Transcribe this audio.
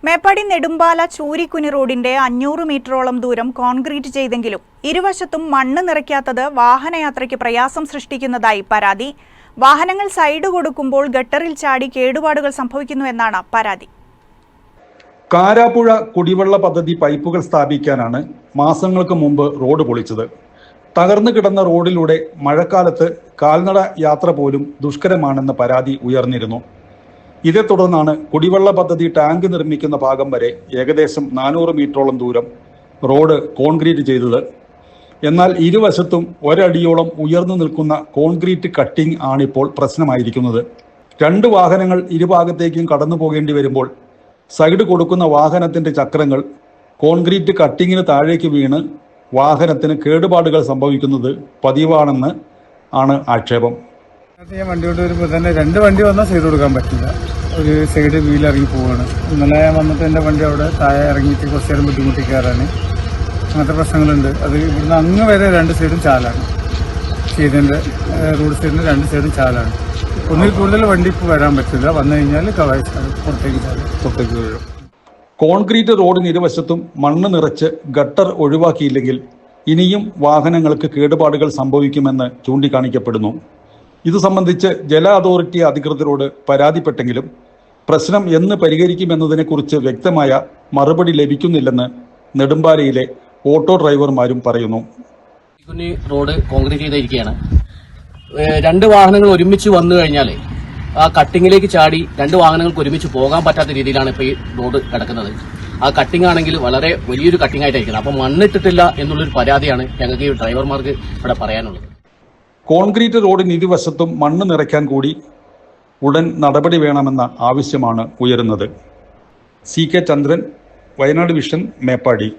മേപ്പാടി നെടുമ്പാല ചൂരിക്കുനി റോഡിന്റെ 500 മീറ്ററോളം ദൂരം കോൺക്രീറ്റ് ചെയ്തെങ്കിലും ഇരുവശത്തും മണ്ണ് നിറയ്ക്കാത്തത് വാഹനയാത്രയ്ക്ക് പ്രയാസം സൃഷ്ടിക്കുന്നതായി പരാതി. വാഹനങ്ങൾ സൈഡ് കൊടുക്കുമ്പോൾ ഗട്ടറിൽ ചാടി കേടുപാടുകൾ സംഭവിക്കുന്നുവെന്നാണ് പരാതി. കാരാപ്പുഴ കുടിവെള്ള പദ്ധതി പൈപ്പുകൾ സ്ഥാപിക്കാനാണ് മാസങ്ങൾക്ക് മുമ്പ് റോഡ് പൊളിച്ചത്. തകർന്നു കിടന്ന റോഡിലൂടെ മഴക്കാലത്ത് കാൽനട യാത്ര പോലും ദുഷ്കരമാണെന്ന പരാതി ഉയർന്നിരുന്നു. ഇതേ തുടർന്നാണ് കുടിവെള്ള പദ്ധതി ടാങ്ക് നിർമ്മിക്കുന്ന ഭാഗം വരെ ഏകദേശം 400 മീറ്ററോളം ദൂരം റോഡ് കോൺക്രീറ്റ് ചെയ്തത്. എന്നാൽ ഇരുവശത്തും ഒരടിയോളം ഉയർന്നു നിൽക്കുന്ന കോൺക്രീറ്റ് കട്ടിംഗ് ആണിപ്പോൾ പ്രശ്നമായിരിക്കുന്നത്. 2 വാഹനങ്ങൾ ഇരുഭാഗത്തേക്കും കടന്നു പോകേണ്ടി വരുമ്പോൾ സൈഡ് കൊടുക്കുന്ന വാഹനത്തിന്റെ ചക്രങ്ങൾ കോൺക്രീറ്റ് കട്ടിങ്ങിന് താഴേക്ക് വീണ് വാഹനത്തിന് കേടുപാടുകൾ സംഭവിക്കുന്നത് പതിവാണെന്ന് ആണ് ആക്ഷേപം. ഞാൻ വണ്ടി കൊണ്ട് വരുമ്പോൾ തന്നെ 2 വണ്ടി വന്നാൽ സൈഡ് കൊടുക്കാൻ പറ്റില്ല. ഒരു സൈഡ് വീൽ ഇറങ്ങി പോവുകയാണ്. ഇന്നലെ ഞാൻ വന്നിട്ട് എൻ്റെ വണ്ടി അവിടെ താഴെ ഇറങ്ങിയിട്ട് കുറച്ച് നേരം ബുദ്ധിമുട്ടിക്കാറാണ്. അങ്ങനത്തെ പ്രശ്നങ്ങളുണ്ട്. അത് ഇവിടുന്ന് അങ്ങ് വരെ 2 സൈഡും ചാലാണ്. ചെയ്തതിൻ്റെ റോഡ് സൈഡിന് 2 സൈഡും ചാലാണ്. ഒന്നിൽ കൂടുതൽ വണ്ടി ഇപ്പോൾ വരാൻ പറ്റില്ല. വന്നു കഴിഞ്ഞാൽ പുറത്തേക്ക് വീഴും. കോൺക്രീറ്റ് റോഡിന് ഇരുവശത്തും മണ്ണ് നിറച്ച് ഗട്ടർ ഒഴിവാക്കിയില്ലെങ്കിൽ ഇനിയും വാഹനങ്ങൾക്ക് കേടുപാടുകൾ സംഭവിക്കുമെന്ന് ചൂണ്ടിക്കാണിക്കപ്പെടുന്നു. ഇത് സംബന്ധിച്ച് ജല അതോറിറ്റി അധികൃതരോട് പരാതിപ്പെട്ടെങ്കിലും പ്രശ്നം എന്ന് പരിഹരിക്കുമെന്നതിനെക്കുറിച്ച് വ്യക്തമായ മറുപടി ലഭിക്കുന്നില്ലെന്ന് നെടുമ്പാലയിലെ ഓട്ടോ ഡ്രൈവർമാരും പറയുന്നു. റോഡ് കോൺക്രീറ്റ് ചെയ്തിരിക്കുകയാണ്. 2 വാഹനങ്ങൾ ഒരുമിച്ച് വന്നു കഴിഞ്ഞാൽ ആ കട്ടിങ്ങിലേക്ക് ചാടി 2 വാഹനങ്ങൾക്ക് ഒരുമിച്ച് പോകാൻ പറ്റാത്ത രീതിയിലാണ് ഇപ്പോൾ ഈ റോഡ് കിടക്കുന്നത്. ആ കട്ടിംഗ് ആണെങ്കിൽ വളരെ വലിയൊരു കട്ടിംഗ് ആയിട്ടായിരിക്കുന്നത്. അപ്പം മണ്ണിട്ടിട്ടില്ല എന്നുള്ളൊരു പരാതിയാണ് ഞങ്ങൾക്ക് ഈ ഡ്രൈവർമാർക്ക് ഇവിടെ പറയാനുള്ളത്. കോൺക്രീറ്റ് റോഡിന് ഇരുവശത്തും മണ്ണ് നിറയ്ക്കാൻ കൂടി ഉടൻ നടപടി വേണമെന്ന ആവശ്യമാണ് ഉയരുന്നത്. CK ചന്ദ്രൻ, വയനാട് വിഷൻ, മേപ്പാടി.